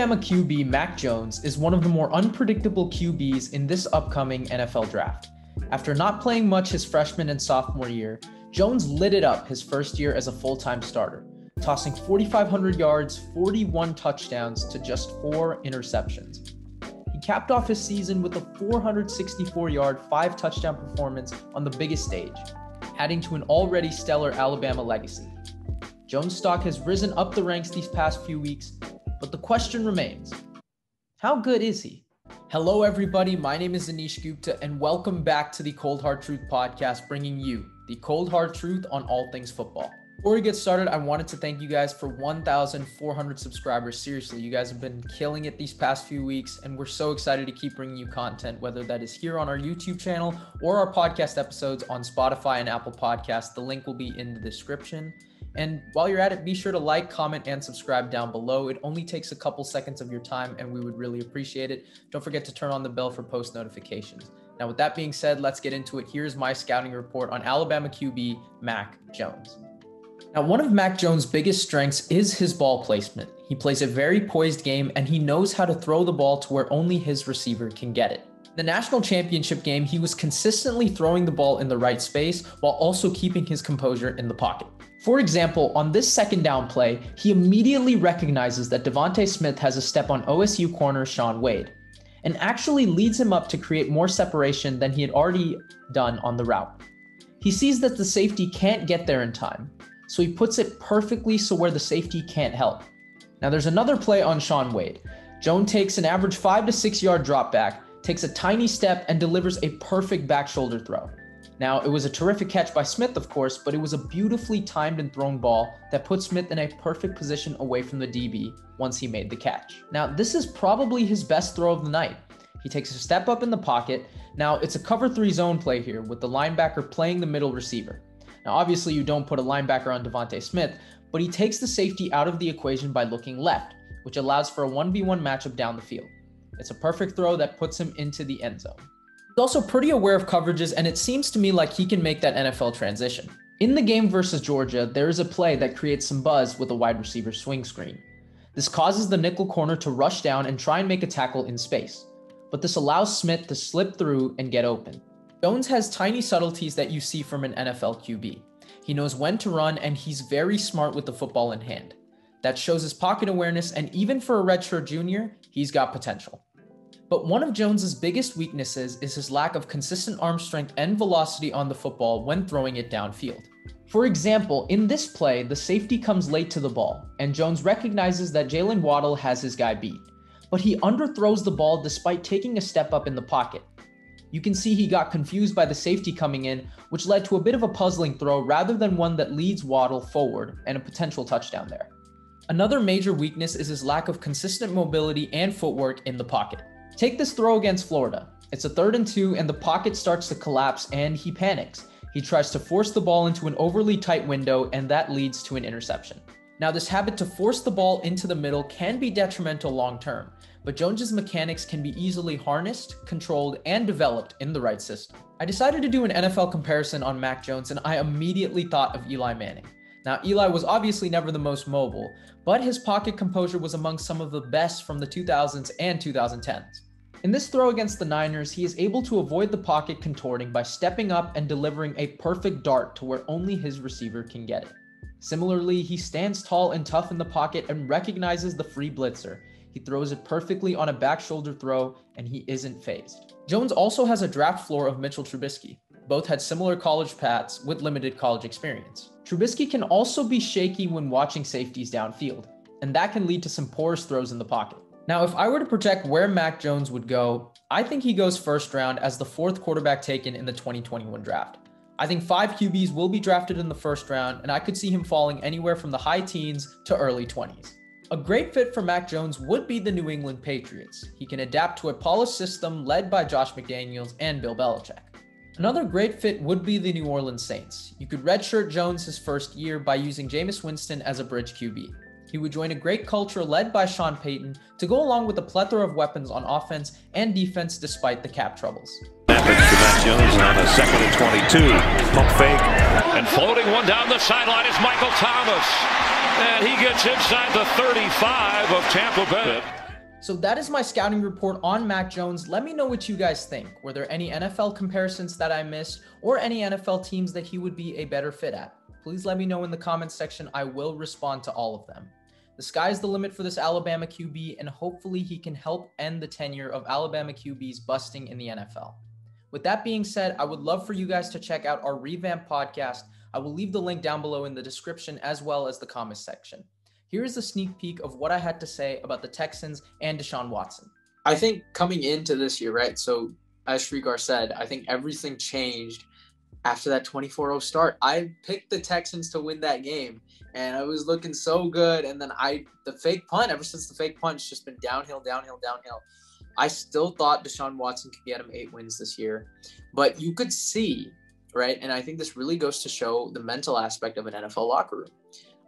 Alabama QB Mac Jones is one of the more unpredictable QBs in this upcoming NFL draft. After not playing much his freshman and sophomore year, Jones lit it up his first year as a full-time starter, tossing 4,500 yards, 41 touchdowns to just 4 interceptions. He capped off his season with a 464-yard, 5-touchdown performance on the biggest stage, adding to an already stellar Alabama legacy. Jones' stock has risen up the ranks these past few weeks, but the question remains, how good is he? Hello everybody, my name is Anish Gupta and welcome back to the Cold Hard Truth podcast, bringing you the cold hard truth on all things football. Before we get started, I wanted to thank you guys for 1,400 subscribers. Seriously, you guys have been killing it these past few weeks, and we're so excited to keep bringing you content, whether that is here on our YouTube channel or our podcast episodes on Spotify and Apple Podcasts. The link will be in the description. And while you're at it, be sure to like, comment, and subscribe down below. It only takes a couple seconds of your time, and we would really appreciate it. Don't forget to turn on the bell for post notifications. Now, with that being said, let's get into it. Here's my scouting report on Alabama QB Mac Jones. Now, one of Mac Jones' biggest strengths is his ball placement. He plays a very poised game, and he knows how to throw the ball to where only his receiver can get it. In the national championship game, he was consistently throwing the ball in the right space while also keeping his composure in the pocket. For example, on this second down play, he immediately recognizes that Devontae Smith has a step on OSU corner Shaun Wade, and actually leads him up to create more separation than he had already done on the route. He sees that the safety can't get there in time, so he puts it perfectly so where the safety can't help. Now there's another play on Shaun Wade. Jones takes an average 5 to 6 yard drop back, takes a tiny step, and delivers a perfect back shoulder throw. Now, it was a terrific catch by Smith, of course, but it was a beautifully timed and thrown ball that put Smith in a perfect position away from the DB once he made the catch. Now, this is probably his best throw of the night. He takes a step up in the pocket. Now, it's a cover 3 zone play here with the linebacker playing the middle receiver. Now, obviously, you don't put a linebacker on Devontae Smith, but he takes the safety out of the equation by looking left, which allows for a 1v1 matchup down the field. It's a perfect throw that puts him into the end zone. He's also pretty aware of coverages, and it seems to me like he can make that NFL transition. In the game versus Georgia, there is a play that creates some buzz with a wide receiver swing screen. This causes the nickel corner to rush down and try and make a tackle in space, but this allows Smith to slip through and get open. Jones has tiny subtleties that you see from an NFL QB. He knows when to run, and he's very smart with the football in hand. That shows his pocket awareness, and even for a redshirt junior, he's got potential. But one of Jones's biggest weaknesses is his lack of consistent arm strength and velocity on the football when throwing it downfield. For example, in this play, the safety comes late to the ball, and Jones recognizes that Jalen Waddle has his guy beat, but he underthrows the ball despite taking a step up in the pocket. You can see he got confused by the safety coming in, which led to a bit of a puzzling throw rather than one that leads Waddle forward and a potential touchdown there. Another major weakness is his lack of consistent mobility and footwork in the pocket. Take this throw against Florida. It's a 3rd and 2 and the pocket starts to collapse and he panics. He tries to force the ball into an overly tight window and that leads to an interception. Now this habit to force the ball into the middle can be detrimental long term, but Jones's mechanics can be easily harnessed, controlled, and developed in the right system. I decided to do an NFL comparison on Mac Jones and I immediately thought of Eli Manning. Now, Eli was obviously never the most mobile, but his pocket composure was among some of the best from the 2000s and 2010s. In this throw against the Niners, he is able to avoid the pocket contorting by stepping up and delivering a perfect dart to where only his receiver can get it. Similarly, he stands tall and tough in the pocket and recognizes the free blitzer. He throws it perfectly on a back shoulder throw, and he isn't phased. Jones also has a draft floor of Mitchell Trubisky. Both had similar college paths with limited college experience. Trubisky can also be shaky when watching safeties downfield, and that can lead to some porous throws in the pocket. Now, if I were to project where Mac Jones would go, I think he goes first round as the 4th quarterback taken in the 2021 draft. I think 5 QBs will be drafted in the first round, and I could see him falling anywhere from the high teens to early 20s. A great fit for Mac Jones would be the New England Patriots. He can adapt to a polished system led by Josh McDaniels and Bill Belichick. Another great fit would be the New Orleans Saints. You could redshirt Jones his first year by using Jameis Winston as a bridge QB. He would join a great culture led by Sean Payton to go along with a plethora of weapons on offense and defense despite the cap troubles. Snapping to Mac Jones on a 2nd and 22. Pump fake. And floating one down the sideline is Michael Thomas. And he gets inside the 35 of Tampa Bay. So that is my scouting report on Mac Jones. Let me know what you guys think. Were there any NFL comparisons that I missed or any NFL teams that he would be a better fit at? Please let me know in the comments section. I will respond to all of them. The sky's the limit for this Alabama QB, and hopefully he can help end the tenure of Alabama QBs busting in the NFL. With that being said, I would love for you guys to check out our revamped podcast. I will leave the link down below in the description as well as the comments section. Here is a sneak peek of what I had to say about the Texans and Deshaun Watson. I think coming into this year, right? So as Shrikar said, I think everything changed after that 24-0 start. I picked the Texans to win that game, and I was looking so good. And then the fake punt, ever since the fake punt, it's just been downhill. I still thought Deshaun Watson could get him 8 wins this year. But you could see, right? And I think this really goes to show the mental aspect of an NFL locker room.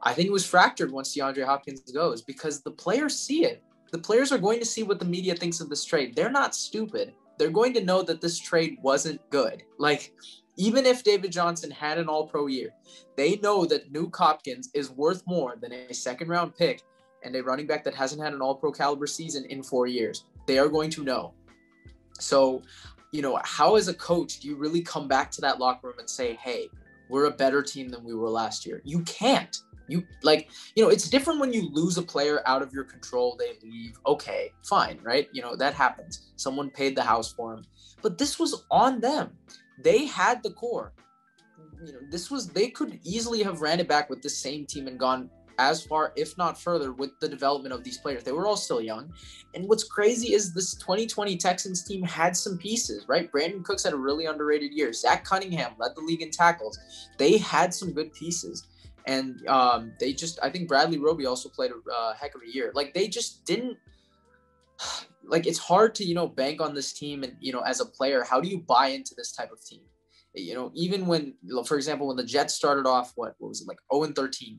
I think it was fractured once DeAndre Hopkins goes because the players see it. The players are going to see what the media thinks of this trade. They're not stupid. They're going to know that this trade wasn't good. Like, even if David Johnson had an all-pro year, they know that Nuke Hopkins is worth more than a second-round pick and a running back that hasn't had an all-pro caliber season in 4 years. They are going to know. So, how as a coach do you really come back to that locker room and say, hey, we're a better team than we were last year? You can't. It's different when you lose a player out of your control, they leave. Okay, fine, right? That happens. Someone paid the house for him. But this was on them. They had the core. They could easily have ran it back with the same team and gone as far, if not further, with the development of these players. They were all still young. And what's crazy is this 2020 Texans team had some pieces, right? Brandon Cooks had a really underrated year. Zach Cunningham led the league in tackles. They had some good pieces. And I think Bradley Roby also played a heck of a year. Like, they just didn't, it's hard to, bank on this team. And, as a player, how do you buy into this type of team? Even when, for example, when the Jets started off, what was it, like 0-13?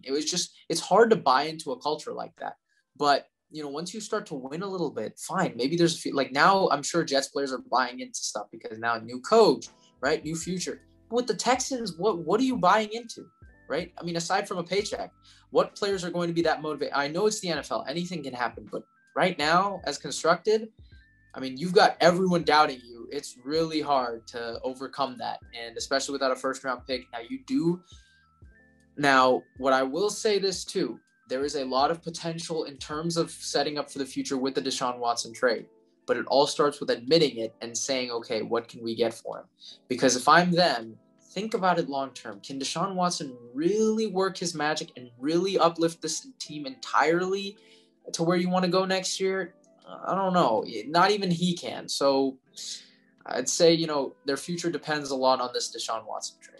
It's hard to buy into a culture like that. But, once you start to win a little bit, fine. Maybe there's a few, now I'm sure Jets players are buying into stuff because now new coach, right? New future. But with the Texans, what are you buying into? Right? I mean, aside from a paycheck, what players are going to be that motivated? I know it's the NFL. Anything can happen. But right now, as constructed, I mean, you've got everyone doubting you. It's really hard to overcome that. And especially without a first-round pick. Now, you do. Now, what I will say this, too, there is a lot of potential in terms of setting up for the future with the Deshaun Watson trade. But it all starts with admitting it and saying, okay, what can we get for him? Because if I'm them, think about it long term. Can Deshaun Watson really work his magic and really uplift this team entirely to where you want to go next year? I don't know. Not even he can. So I'd say, their future depends a lot on this Deshaun Watson trade.